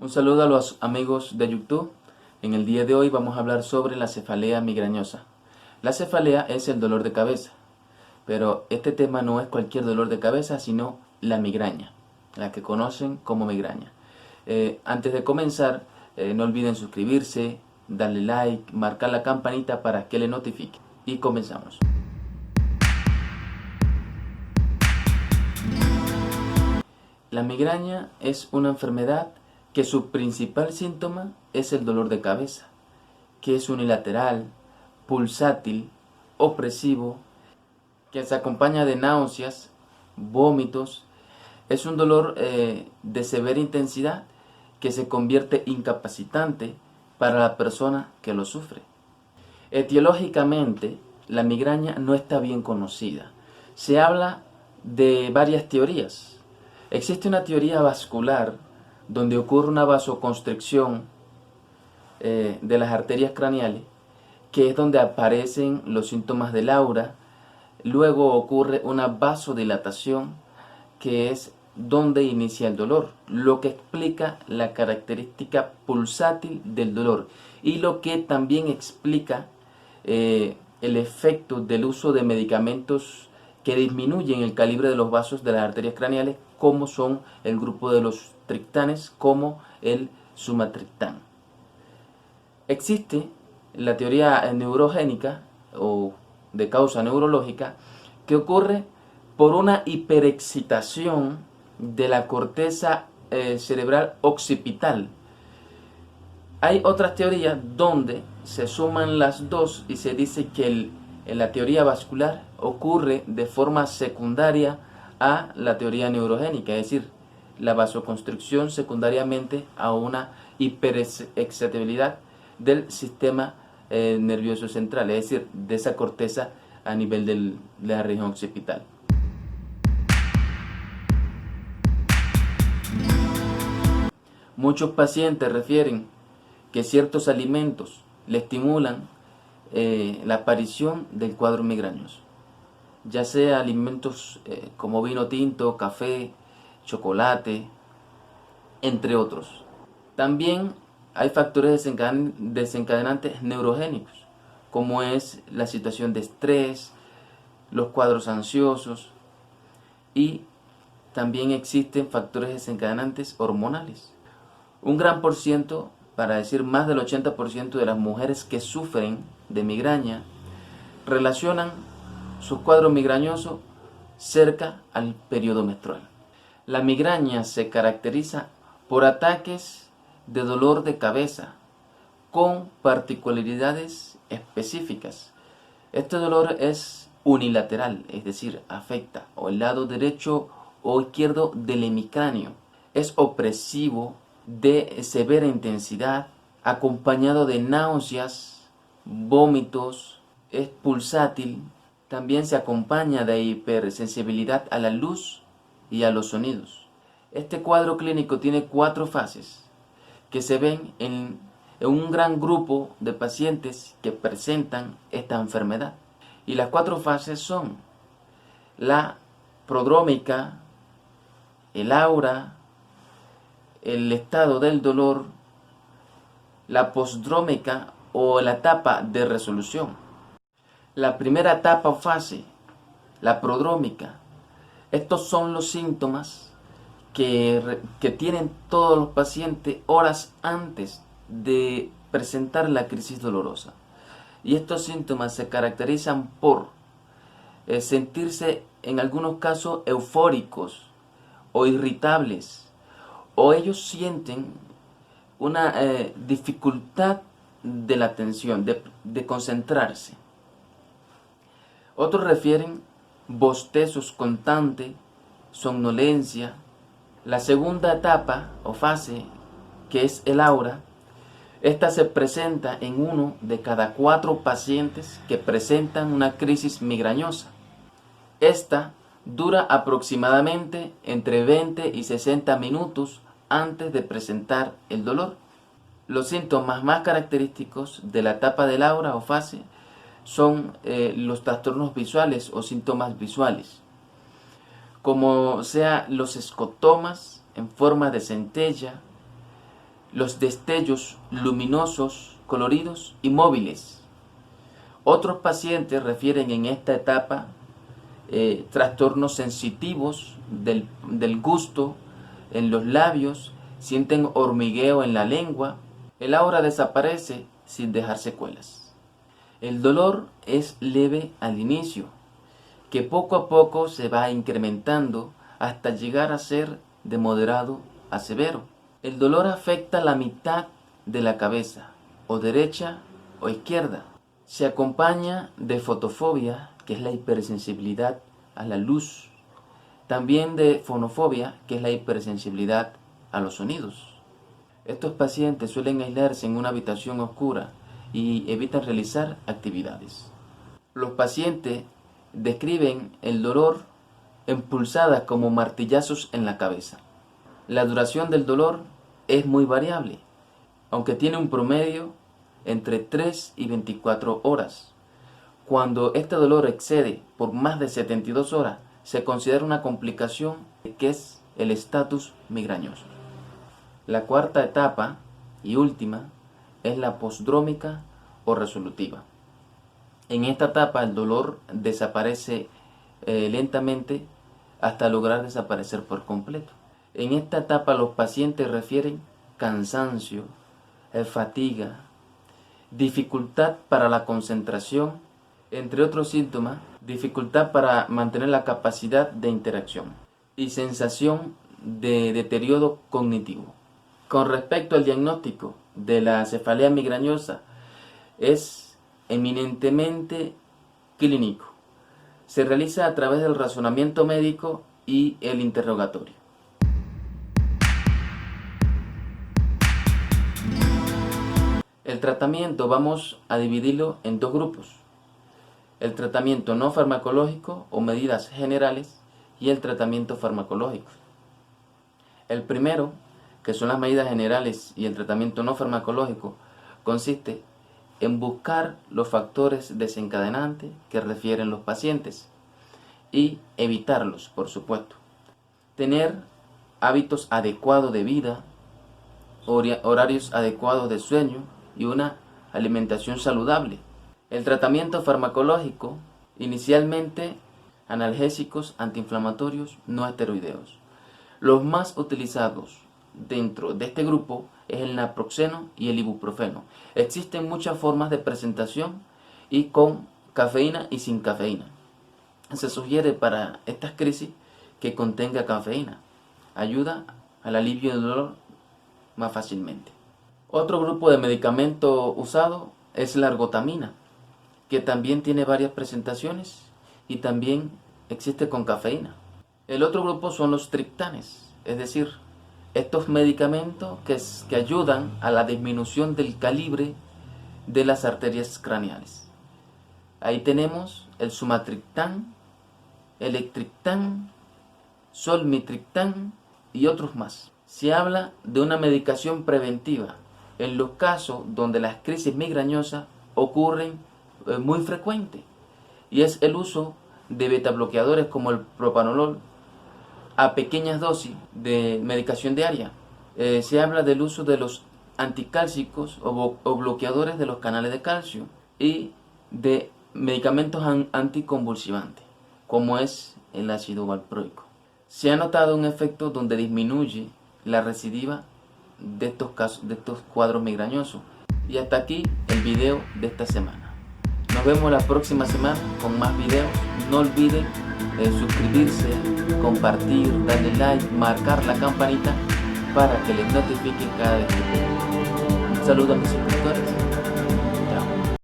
Un saludo a los amigos de YouTube. En el día de hoy vamos a hablar sobre la cefalea migrañosa. La cefalea es el dolor de cabeza, pero este tema no es cualquier dolor de cabeza, sino la migraña, la que conocen como migraña. Antes de comenzar, no olviden suscribirse, darle like, marcar la campanita para que le notifique. Y comenzamos. La migraña es una enfermedad que su principal síntoma es el dolor de cabeza, que es unilateral, pulsátil, opresivo, que se acompaña de náuseas, vómitos. Es un dolor de severa intensidad que se convierte incapacitante para la persona que lo sufre. Etiológicamente, la migraña no está bien conocida. Se habla de varias teorías. Existe una teoría vascular donde ocurre una vasoconstricción de las arterias craneales, que es donde aparecen los síntomas del aura. Luego ocurre una vasodilatación, que es donde inicia el dolor, lo que explica la característica pulsátil del dolor y lo que también explica el efecto del uso de medicamentos que disminuyen el calibre de los vasos de las arterias craneales, como son el grupo de los triptanes, como el sumatriptán. Existe la teoría neurogénica o de causa neurológica, que ocurre por una hiperexcitación de la corteza cerebral occipital. Hay otras teorías donde se suman las dos y se dice que en la teoría vascular ocurre de forma secundaria a la teoría neurogénica, es decir, la vasoconstricción secundariamente a una hiperexcitabilidad del sistema nervioso central, es decir, de esa corteza a nivel de la región occipital. Muchos pacientes refieren que ciertos alimentos le estimulan la aparición del cuadro migrañoso, ya sea alimentos como vino tinto, café, chocolate, entre otros. También hay factores desencadenantes neurogénicos, como es la situación de estrés, los cuadros ansiosos, y también existen factores desencadenantes hormonales. Un gran por ciento, para decir más del 80% de las mujeres que sufren de migraña relacionan su cuadro migrañoso cerca al periodo menstrual. La migraña se caracteriza por ataques de dolor de cabeza con particularidades específicas. Este dolor es unilateral, es decir, afecta o el lado derecho o izquierdo del hemicráneo. Es opresivo, de severa intensidad, acompañado de náuseas, vómitos, es pulsátil. También se acompaña de hipersensibilidad a la luz y a los sonidos. Este cuadro clínico tiene 4 fases que se ven en un gran grupo de pacientes que presentan esta enfermedad. Y las 4 fases son la prodrómica, el aura, el estado del dolor, la postdrómica o la etapa de resolución. La primera etapa o fase, la prodrómica, estos son los síntomas que tienen todos los pacientes horas antes de presentar la crisis dolorosa. Y estos síntomas se caracterizan por sentirse en algunos casos eufóricos o irritables, o ellos sienten una dificultad de la atención, de concentrarse. Otros refieren bostezos constantes, somnolencia. La segunda etapa o fase, que es el aura, esta se presenta en 1 de cada 4 pacientes que presentan una crisis migrañosa. Esta dura aproximadamente entre 20 y 60 minutos antes de presentar el dolor. Los síntomas más característicos de la etapa del aura o fase son los trastornos visuales o síntomas visuales, como sea los escotomas en forma de centella, los destellos luminosos, coloridos y móviles. Otros pacientes refieren en esta etapa trastornos sensitivos del gusto en los labios, sienten hormigueo en la lengua. El aura desaparece sin dejar secuelas. El dolor es leve al inicio, que poco a poco se va incrementando hasta llegar a ser de moderado a severo. El dolor afecta la mitad de la cabeza, o derecha o izquierda. Se acompaña de fotofobia, que es la hipersensibilidad a la luz. También de fonofobia, que es la hipersensibilidad a los sonidos. Estos pacientes suelen aislarse en una habitación oscura y evitan realizar actividades. Los pacientes describen el dolor en pulsadas como martillazos en la cabeza. La duración del dolor es muy variable, aunque tiene un promedio entre 3 y 24 horas. Cuando este dolor excede por más de 72 horas, se considera una complicación que es el estatus migrañoso. La cuarta etapa y última es la posdrómica o resolutiva. En esta etapa el dolor desaparece lentamente hasta lograr desaparecer por completo. En esta etapa los pacientes refieren cansancio, fatiga, dificultad para la concentración, entre otros síntomas, dificultad para mantener la capacidad de interacción y sensación de deterioro cognitivo. Con respecto al diagnóstico de la cefalea migrañosa, es eminentemente clínico. Se realiza a través del razonamiento médico y el interrogatorio. El tratamiento vamos a dividirlo en dos grupos: el tratamiento no farmacológico o medidas generales y el tratamiento farmacológico. El primero, que son las medidas generales, y el tratamiento no farmacológico, consiste en buscar los factores desencadenantes que refieren los pacientes y evitarlos, por supuesto. Tener hábitos adecuados de vida, horarios adecuados de sueño y una alimentación saludable. El tratamiento farmacológico, inicialmente analgésicos, antiinflamatorios, no esteroideos. Los más utilizados dentro de este grupo es el naproxeno y el ibuprofeno. Existen muchas formas de presentación y con cafeína y sin cafeína. Se sugiere para estas crisis que contenga cafeína. Ayuda al alivio del dolor más fácilmente. Otro grupo de medicamento usado es la ergotamina, que también tiene varias presentaciones y también existe con cafeína. El otro grupo son los triptanes, es decir, estos medicamentos que ayudan a la disminución del calibre de las arterias craneales. Ahí tenemos el sumatriptán, electriptán, solmitriptán y otros más. Se habla de una medicación preventiva en los casos donde las crisis migrañosas ocurren muy frecuente, y es el uso de betabloqueadores como el propanolol a pequeñas dosis de medicación diaria. Se habla del uso de los anticálcicos o bloqueadores de los canales de calcio y de medicamentos anticonvulsivantes, como es el ácido valproico. Se ha notado un efecto donde disminuye la recidiva de estos casos, de estos cuadros migrañosos. Y hasta aquí el video de esta semana. Nos vemos la próxima semana con más videos. No olviden suscribirse, compartir, darle like, marcar la campanita para que les notifiquen cada vez que puedan. Un saludo a mis suscriptores.